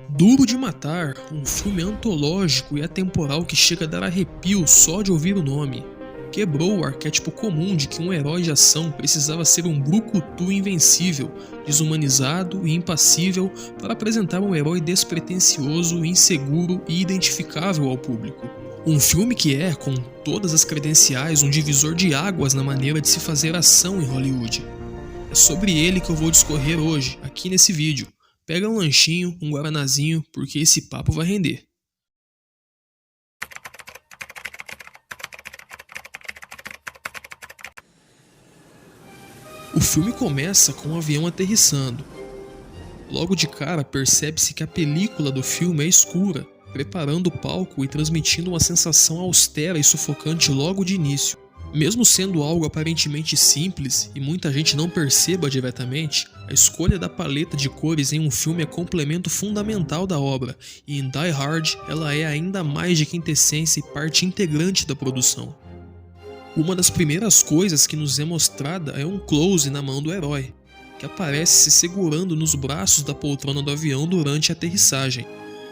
Duro de Matar, um filme antológico e atemporal que chega a dar arrepio só de ouvir o nome. Quebrou o arquétipo comum de que um herói de ação precisava ser um brucutu invencível, desumanizado e impassível para apresentar um herói despretensioso, inseguro e identificável ao público. Um filme que é, com todas as credenciais, um divisor de águas na maneira de se fazer ação em Hollywood. É sobre ele que eu vou discorrer hoje, aqui nesse vídeo. Pega um lanchinho, um guaranazinho, porque esse papo vai render. O filme começa com um avião aterrissando. Logo de cara percebe-se que a película do filme é escura, preparando o palco e transmitindo uma sensação austera e sufocante logo de início. Mesmo sendo algo aparentemente simples e muita gente não perceba diretamente, a escolha da paleta de cores em um filme é complemento fundamental da obra, e em Die Hard ela é ainda mais de quintessência e parte integrante da produção. Uma das primeiras coisas que nos é mostrada é um close na mão do herói, que aparece se segurando nos braços da poltrona do avião durante a aterrissagem.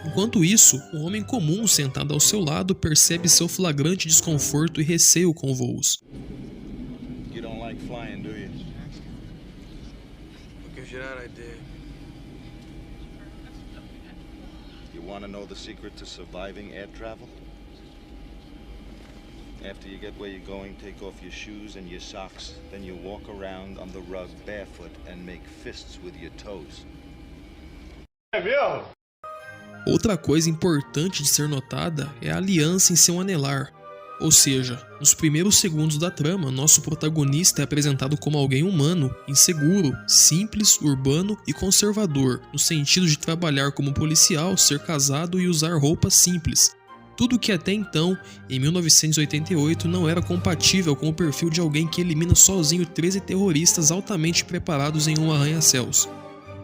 Enquanto isso, um homem comum sentado ao seu lado percebe seu flagrante desconforto e receio com voos. You don't like flying, do you? What gives you that idea? You want to know the secret to surviving air travel? After you get where you're going, take off your shoes and your socks. Then you walk around on the rug barefoot and make fists with your toes. É mesmo? Outra coisa importante de ser notada é a aliança em seu anelar. Ou seja, nos primeiros segundos da trama, nosso protagonista é apresentado como alguém humano, inseguro, simples, urbano e conservador, no sentido de trabalhar como policial, ser casado e usar roupas simples. Tudo que até então, em 1988, não era compatível com o perfil de alguém que elimina sozinho 13 terroristas altamente preparados em um arranha-céus.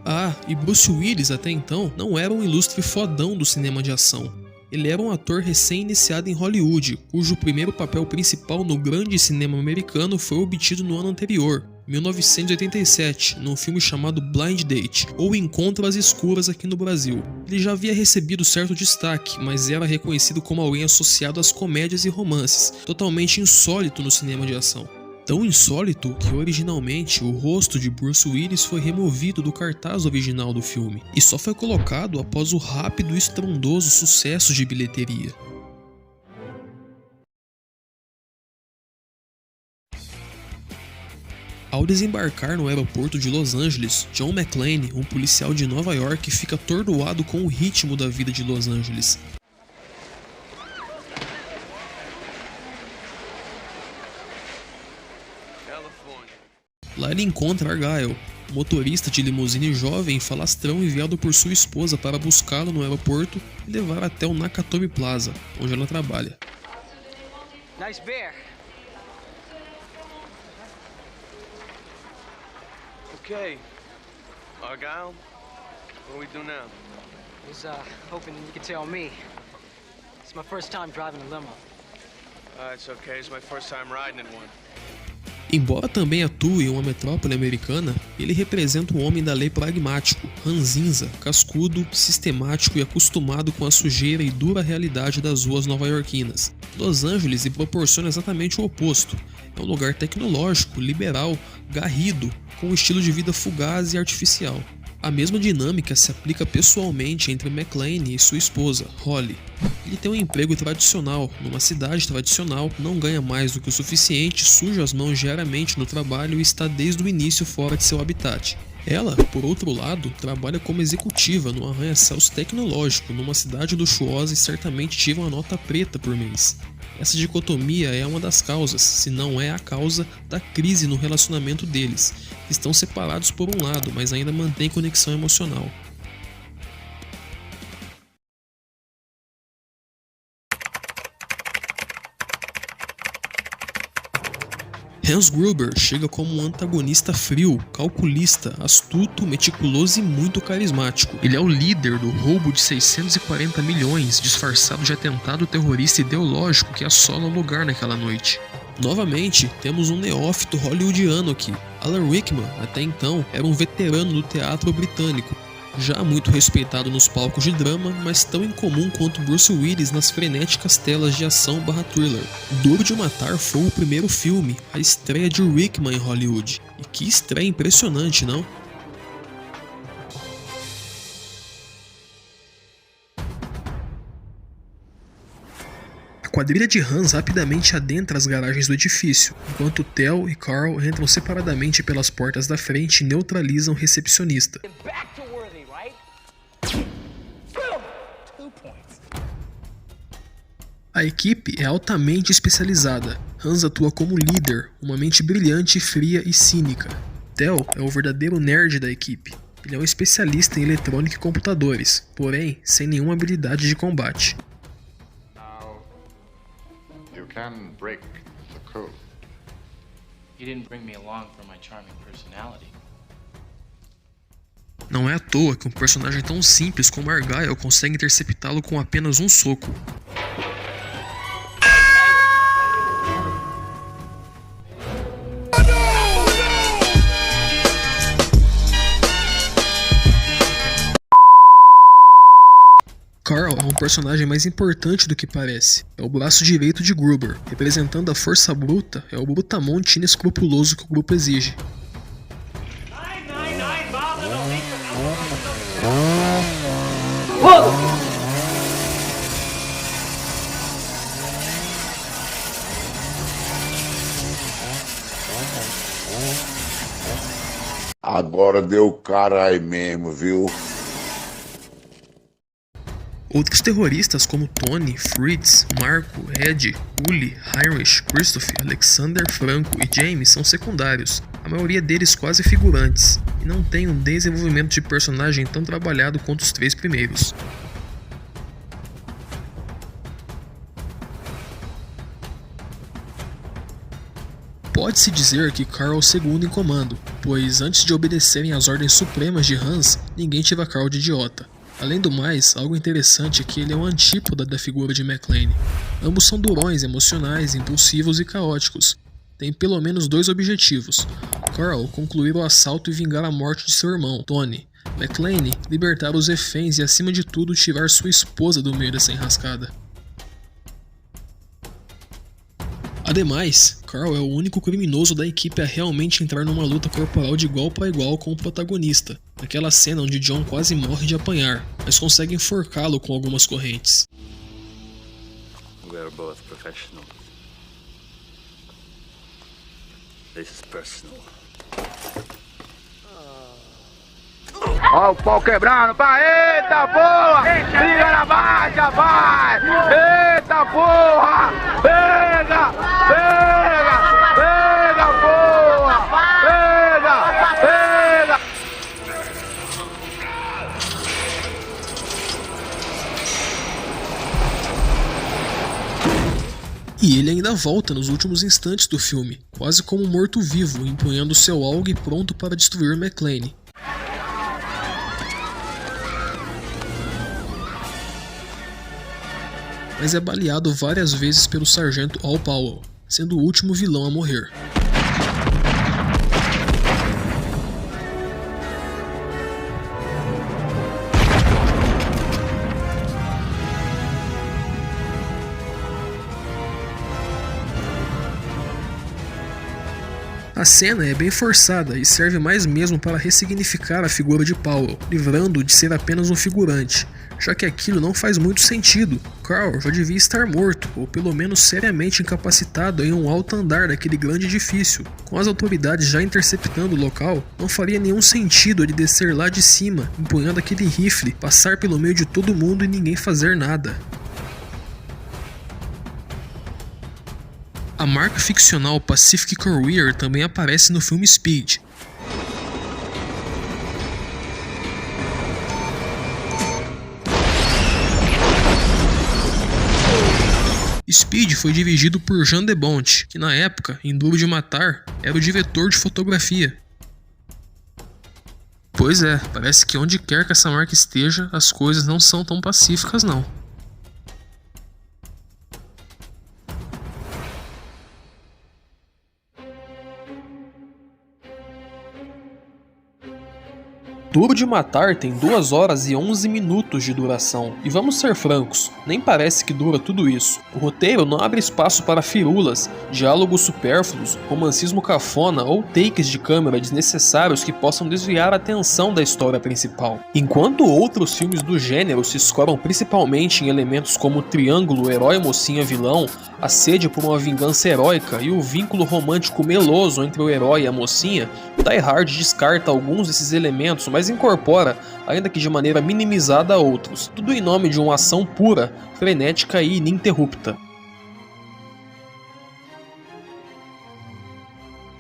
Ah, e Bruce Willis até então não era um ilustre fodão do cinema de ação. Ele era um ator recém-iniciado em Hollywood, cujo primeiro papel principal no grande cinema americano foi obtido no ano anterior, 1987, num filme chamado Blind Date, ou Encontro às Escuras aqui no Brasil. Ele já havia recebido certo destaque, mas era reconhecido como alguém associado às comédias e romances, totalmente insólito no cinema de ação. Tão insólito que originalmente o rosto de Bruce Willis foi removido do cartaz original do filme e só foi colocado após o rápido e estrondoso sucesso de bilheteria. Ao desembarcar no aeroporto de Los Angeles, John McClane, um policial de Nova York, fica atordoado com o ritmo da vida de Los Angeles. Lá ele encontra Argyle, motorista de limusine jovem e falastrão enviado por sua esposa para buscá-lo no aeroporto e levar até o Nakatomi Plaza, onde ela trabalha. Nice beer. Okay. Argyle, what do we do now? Was hoping you could tell me. It's my first time driving a limo. It's okay. It's my first time riding in one. Embora também atue em uma metrópole americana, ele representa um homem da lei pragmático, ranzinza, cascudo, sistemático e acostumado com a sujeira e dura realidade das ruas nova-iorquinas. Los Angeles lhe proporciona exatamente o oposto. É um lugar tecnológico, liberal, garrido, com um estilo de vida fugaz e artificial. A mesma dinâmica se aplica pessoalmente entre McClane e sua esposa, Holly. Ele tem um emprego tradicional, numa cidade tradicional, não ganha mais do que o suficiente, suja as mãos diariamente no trabalho e está desde o início fora de seu habitat. Ela, por outro lado, trabalha como executiva no arranha-céus tecnológico, numa cidade luxuosa e certamente tira uma nota preta por mês. Essa dicotomia é uma das causas, se não é a causa, da crise no relacionamento deles. Estão separados por um lado, mas ainda mantêm conexão emocional. Hans Gruber chega como um antagonista frio, calculista, astuto, meticuloso e muito carismático. Ele é o líder do roubo de 640 milhões, disfarçado de atentado terrorista ideológico que assola o lugar naquela noite. Novamente, temos um neófito hollywoodiano aqui. Alan Rickman, até então, era um veterano do teatro britânico. Já muito respeitado nos palcos de drama, mas tão incomum quanto Bruce Willis nas frenéticas telas de ação/thriller. Duro de Matar foi o primeiro filme, a estreia de Rickman em Hollywood. E que estreia impressionante, não? A quadrilha de Hans rapidamente adentra as garagens do edifício, enquanto Theo e Carl entram separadamente pelas portas da frente e neutralizam o recepcionista. A equipe é altamente especializada. Hans atua como líder, uma mente brilhante, fria e cínica. Theo é o verdadeiro nerd da equipe. Ele é um especialista em eletrônica e computadores, porém sem nenhuma habilidade de combate. You can break the code. You didn't bring me along for my charming personality. Não é à toa que um personagem tão simples como Argyle consegue interceptá-lo com apenas um soco. Carl é um personagem mais importante do que parece. É o braço direito de Gruber. Representando a força bruta, é o brutamonte inescrupuloso que o grupo exige. Agora deu cara aí mesmo, viu? Outros terroristas como Tony, Fritz, Marco, Ed, Uli, Heinrich, Christoph, Alexander, Franco e James são secundários, a maioria deles quase figurantes, e não tem um desenvolvimento de personagem tão trabalhado quanto os três primeiros. Pode-se dizer que Carl é o segundo em comando, pois antes de obedecerem às ordens supremas de Hans, ninguém tira Carl de idiota. Além do mais, algo interessante é que ele é um antípoda da figura de McClane. Ambos são durões, emocionais, impulsivos e caóticos. Tem pelo menos dois objetivos. Carl, concluir o assalto e vingar a morte de seu irmão, Tony. McClane, libertar os reféns e acima de tudo tirar sua esposa do meio dessa enrascada. Ademais, Carl é o único criminoso da equipe a realmente entrar numa luta corporal de igual para igual com o protagonista, naquela cena onde John quase morre de apanhar, mas consegue enforcá-lo com algumas correntes. We are both professionals. This is personal. Ó o pau quebrando, vai, eita porra! Liga na marcha, vai! Eita porra! Pega! Pega! Pega, porra! Pega! Pega! E ele ainda volta nos últimos instantes do filme, quase como um morto-vivo, empunhando seu algue pronto para destruir McClane. Mas é baleado várias vezes pelo sargento Al Powell, sendo o último vilão a morrer. A cena é bem forçada e serve mais mesmo para ressignificar a figura de Powell, livrando-o de ser apenas um figurante, já que aquilo não faz muito sentido. Carl já devia estar morto, ou pelo menos seriamente incapacitado em um alto andar daquele grande edifício. Com as autoridades já interceptando o local, não faria nenhum sentido ele descer lá de cima, empunhando aquele rifle, passar pelo meio de todo mundo e ninguém fazer nada. A marca ficcional Pacific Courier também aparece no filme Speed. Speed foi dirigido por Jean de Bont, que na época, em Duro de Matar, era o diretor de fotografia. Pois é, parece que onde quer que essa marca esteja, as coisas não são tão pacíficas não. Duro de Matar tem 2 horas e 11 minutos de duração, e vamos ser francos, nem parece que dura tudo isso. O roteiro não abre espaço para firulas, diálogos supérfluos, romancismo cafona ou takes de câmera desnecessários que possam desviar a atenção da história principal. Enquanto outros filmes do gênero se escoram principalmente em elementos como o triângulo herói-mocinha-vilão, a sede por uma vingança heróica e o vínculo romântico meloso entre o herói e a mocinha, Die Hard descarta alguns desses elementos, mas incorpora, ainda que de maneira minimizada, outros, tudo em nome de uma ação pura, frenética e ininterrupta.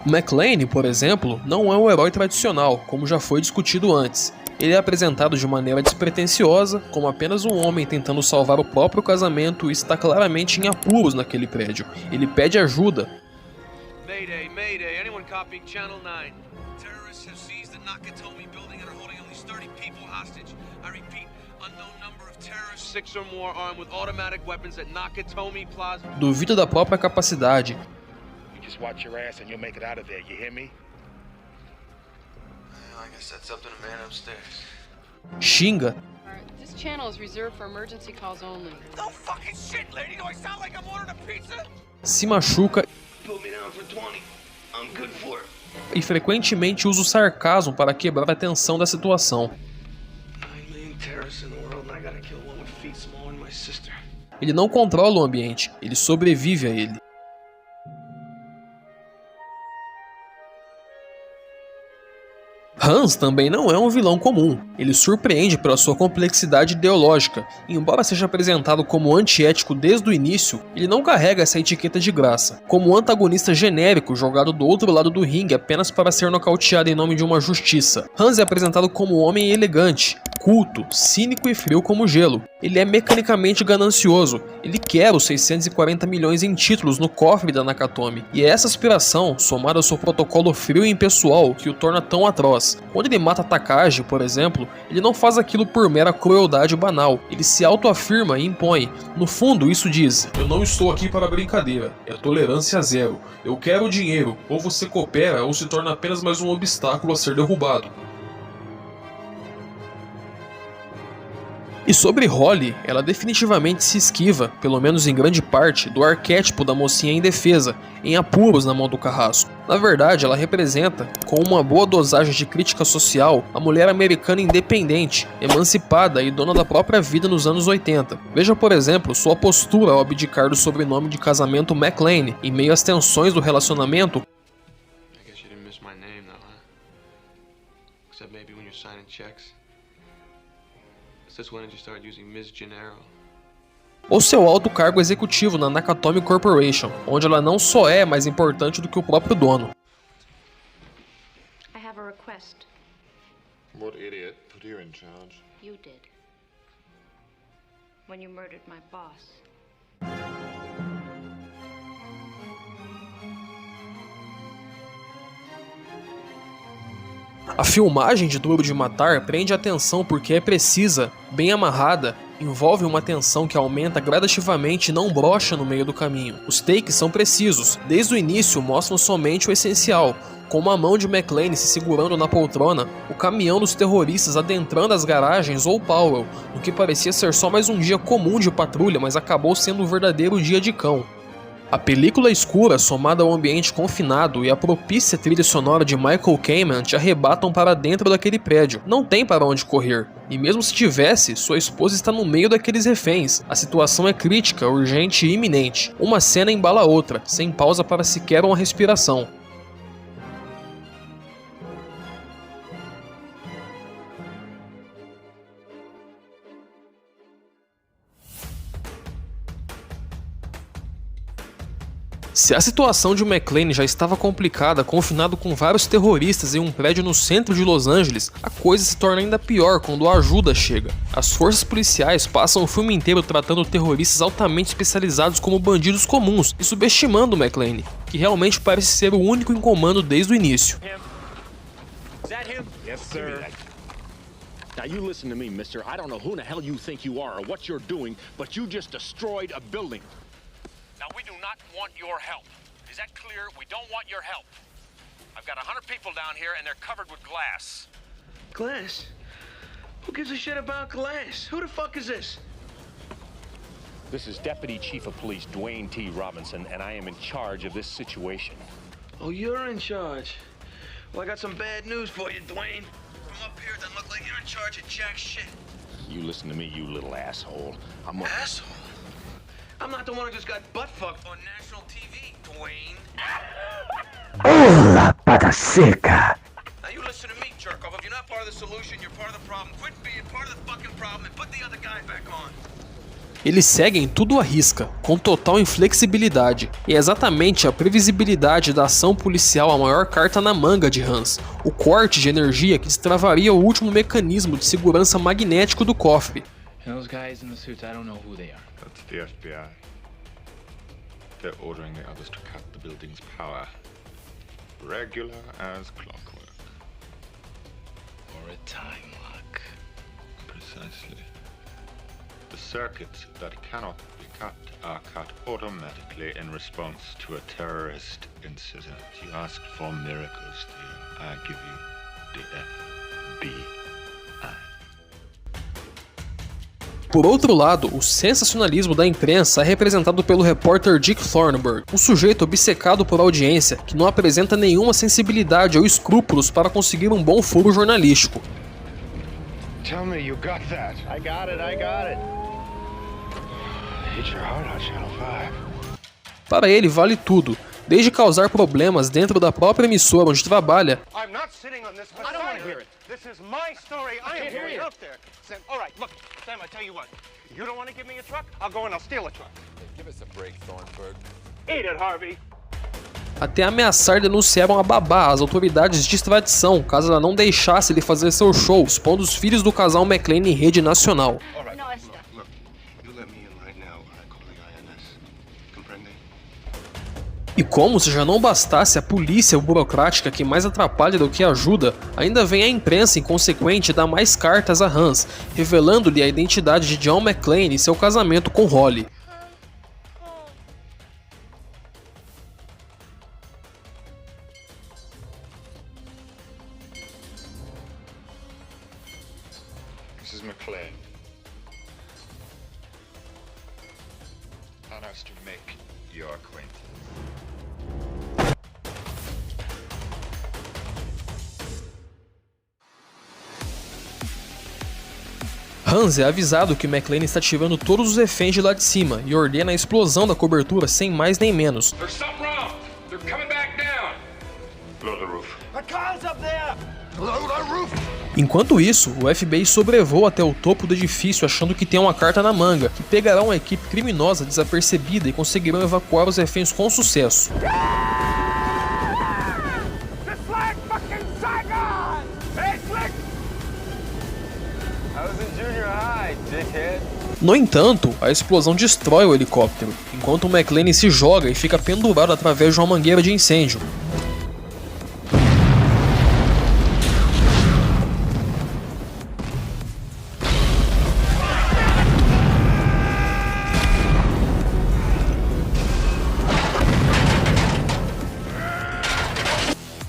McClane, por exemplo, não é um herói tradicional, como já foi discutido antes. Ele é apresentado de maneira despretensiosa, como apenas um homem tentando salvar o próprio casamento e está claramente em apuros naquele prédio. Ele pede ajuda. Mayday, mayday, anyone copying Channel 9? Terrorists have seized the Nakatomi building and are holding at least 30 people hostage. I repeat, unknown number of terrorists, 6 or more armed with automatic weapons at Nakatomi Plaza. Duvida da própria capacidade. Just watch your ass and you'll make it out of there, you hear me? I guess that's up to the man upstairs. Xinga. This channel is reserved for emergency calls only. No fucking shit, lady! Do I sound like I'm ordering a pizza? Se machuca Put me down for 20. I'm good for it. e frequentemente usa o sarcasmo para quebrar a tensão da situação. 9 million terrorists in the world and I gotta kill one with feet smaller than my sister. Ele não controla o ambiente, ele sobrevive a ele. Hans também não é um vilão comum, ele surpreende pela sua complexidade ideológica, e embora seja apresentado como antiético desde o início, ele não carrega essa etiqueta de graça, como um antagonista genérico jogado do outro lado do ringue apenas para ser nocauteado em nome de uma justiça. Hans é apresentado como um homem elegante, culto, cínico e frio como gelo. Ele é mecanicamente ganancioso, ele quer os 640 milhões em títulos no cofre da Nakatomi, e é essa aspiração, somada ao seu protocolo frio e impessoal, que o torna tão atroz. Quando ele mata Takagi, por exemplo, ele não faz aquilo por mera crueldade banal, ele se autoafirma e impõe. No fundo, isso diz: eu não estou aqui para brincadeira, é tolerância zero, eu quero dinheiro, ou você coopera ou se torna apenas mais um obstáculo a ser derrubado. E sobre Holly, ela definitivamente se esquiva, pelo menos em grande parte, do arquétipo da mocinha indefesa, em apuros na mão do carrasco. Na verdade, ela representa, com uma boa dosagem de crítica social, a mulher americana independente, emancipada e dona da própria vida nos anos 80. Veja, por exemplo, sua postura ao abdicar do sobrenome de casamento McClane, em meio às tensões do relacionamento. I guess you didn't miss my name though, huh? Except maybe when you're signing checks. Since when did you start using Ms. Gennaro? Ou seu alto cargo executivo na Nakatomi Corporation, onde ela não só é mais importante do que o próprio dono. I have a request. What idiot put you in charge? You did. When you murdered my boss. A filmagem de Duro de Matar prende a atenção porque é precisa, bem amarrada, envolve uma tensão que aumenta gradativamente e não brocha no meio do caminho. Os takes são precisos, desde o início mostram somente o essencial, com a mão de McClane se segurando na poltrona, o caminhão dos terroristas adentrando as garagens ou Powell, no que parecia ser só mais um dia comum de patrulha, mas acabou sendo um verdadeiro dia de cão. A película escura, somada ao ambiente confinado e a propícia trilha sonora de Michael Kamen te arrebatam para dentro daquele prédio. Não tem para onde correr. E mesmo se tivesse, sua esposa está no meio daqueles reféns. A situação é crítica, urgente e iminente. Uma cena embala a outra, sem pausa para sequer uma respiração. Se a situação de McClane já estava complicada, confinado com vários terroristas em um prédio no centro de Los Angeles, a coisa se torna ainda pior quando a ajuda chega. As forças policiais passam o filme inteiro tratando terroristas altamente especializados como bandidos comuns e subestimando McClane, que realmente parece ser o único em comando desde o início. Yes, sir. Now you listen to me, mister. I don't know who the hell you think you are or what you're doing, but you just destroyed a building. Now, we do not want your help. Is that clear? We don't want your help. I've got 100 people down here, and they're covered with glass. Glass? Who gives a shit about Glass? Who the fuck is this? This is Deputy Chief of Police Dwayne T. Robinson, and I am in charge of this situation. Oh, you're in charge. Well, I got some bad news for you, Dwayne. From up here, it doesn't look like you're in charge of jack shit. You listen to me, you little asshole. Asshole? I'm not the one who just got butt-fucked on national TV, Dwayne. Hola, pata seca. Now you listen to me, jerk-off. If you're not part of the solution, you're part of the problem. Quit being part of the fucking problem and put the other guy back on. Eles seguem tudo à risca, com total inflexibilidade, e é exatamente a previsibilidade da ação policial a maior carta na manga de Hans, o corte de energia que destravaria o último mecanismo de segurança magnético do cofre. Those guys in the suits, I don't know who they are. That's the FBI. They're ordering the others to cut the building's power. Regular as clockwork. Or a time lock. Precisely. The circuits that cannot be cut are cut automatically in response to a terrorist incident. You asked for miracles, dear. I give you the FBI. Por outro lado, o sensacionalismo da imprensa é representado pelo repórter Dick Thornburg, um sujeito obcecado por audiência que não apresenta nenhuma sensibilidade ou escrúpulos para conseguir um bom furo jornalístico. Tell me you got that. I got it. Hit your heart on Channel 5. Para ele vale tudo, desde causar problemas dentro da própria emissora onde trabalha, I'm not sitting on this. I don't want to hear it. This is my story. I am going up there. Sam, all right, look, Sam, I tell you what. You don't want to give me a truck? I'll go and I'll steal a truck. Give us a break, Thornburg. Eat it, Harvey. até ameaçar denunciar uma babá às autoridades de extradição caso ela não deixasse ele fazer seu show, expondo os filhos do casal McClane em rede nacional. E como se já não bastasse a polícia burocrática que mais atrapalha do que ajuda, ainda vem a imprensa inconsequente dar mais cartas a Hans, revelando-lhe a identidade de John McClane e seu casamento com Holly. Mrs. McClane. Honors to make your acquaintance. Hans é avisado que McClane está tirando todos os reféns de lá de cima e ordena a explosão da cobertura sem mais nem menos. There's something wrong. They're coming back down. Blow the roof. The car's up there. Blow the roof. Enquanto isso, o FBI sobrevoa até o topo do edifício achando que tem uma carta na manga, que pegará uma equipe criminosa desapercebida e conseguirão evacuar os reféns com sucesso. No entanto, a explosão destrói o helicóptero, enquanto o McClane se joga e fica pendurado através de uma mangueira de incêndio.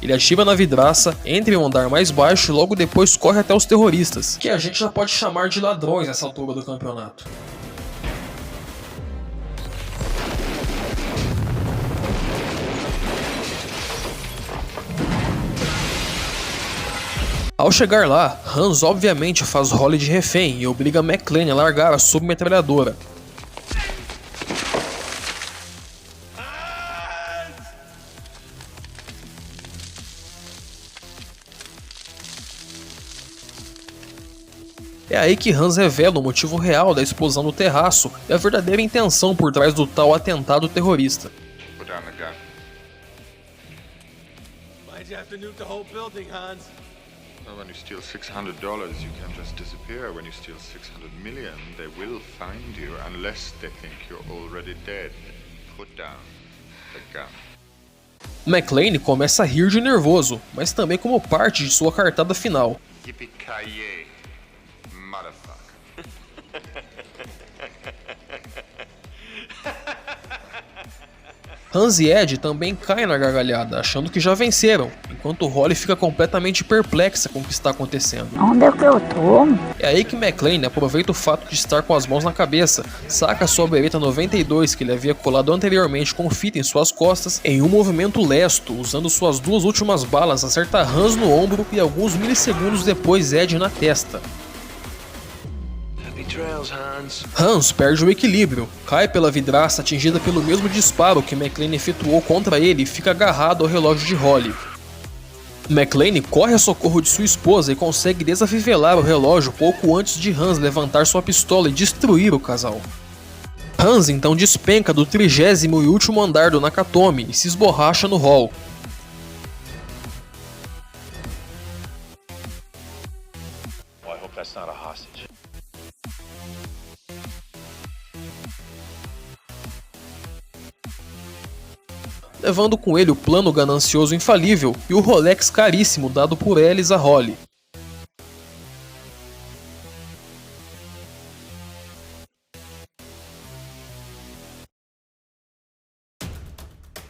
Ele atira na vidraça, entra em um andar mais baixo e logo depois corre até os terroristas, que a gente já pode chamar de ladrões nessa altura do campeonato. Ao chegar lá, Hans obviamente faz Holly de refém e obriga McClane a largar a submetralhadora. É aí que Hans revela o motivo real da explosão do terraço e a verdadeira intenção por trás do tal atentado terrorista. Put down the gun. Why'd you have to nuke the whole building, Hans? Well, when you steal $600, you can't just disappear. When you steal 600 million, they will find you unless they think you're already dead. Put down the gun. McClane começa a rir de nervoso, mas também como parte de sua cartada final. Yippee-ki-yay, motherfucker. Hans e Ed também caem na gargalhada, achando que já venceram, enquanto Holly fica completamente perplexa com o que está acontecendo. Onde é que eu tô? É aí que McClane aproveita o fato de estar com as mãos na cabeça, saca sua Beretta 92 que ele havia colado anteriormente com fita em suas costas, em um movimento lesto, usando suas duas últimas balas, acerta Hans no ombro e alguns milissegundos depois Ed na testa. Hans perde o equilíbrio, cai pela vidraça atingida pelo mesmo disparo que McClane efetuou contra ele e fica agarrado ao relógio de Holly. McClane corre a socorro de sua esposa e consegue desafivelar o relógio pouco antes de Hans levantar sua pistola e destruir o casal. Hans então despenca do 30º e último andar do Nakatomi e se esborracha no hall. Well, I hope that's not a hostage. Levando com ele o plano ganancioso infalível e o Rolex caríssimo dado por Ellis a Holly.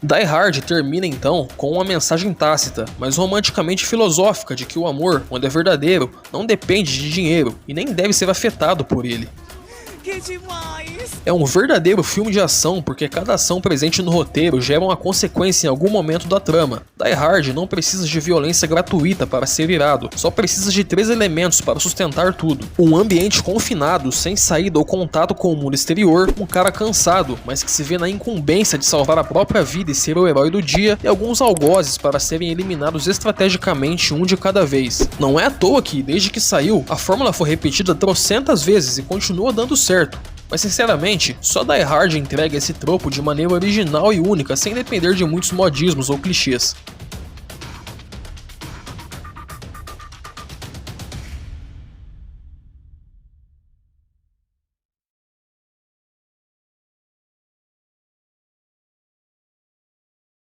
Die Hard termina então com uma mensagem tácita, mas romanticamente filosófica de que o amor, quando é verdadeiro, não depende de dinheiro e nem deve ser afetado por ele. Que demais! É um verdadeiro filme de ação porque cada ação presente no roteiro gera uma consequência em algum momento da trama. Die Hard não precisa de violência gratuita para ser irado, só precisa de 3 elementos para sustentar tudo. Um ambiente confinado, sem saída ou contato com o mundo exterior, um cara cansado, mas que se vê na incumbência de salvar a própria vida e ser o herói do dia, e alguns algozes para serem eliminados estrategicamente um de cada vez. Não é à toa que, desde que saiu, a fórmula foi repetida trocentas vezes e continua dando certo. Mas sinceramente, só Die Hard entrega esse tropo de maneira original e única sem depender de muitos modismos ou clichês.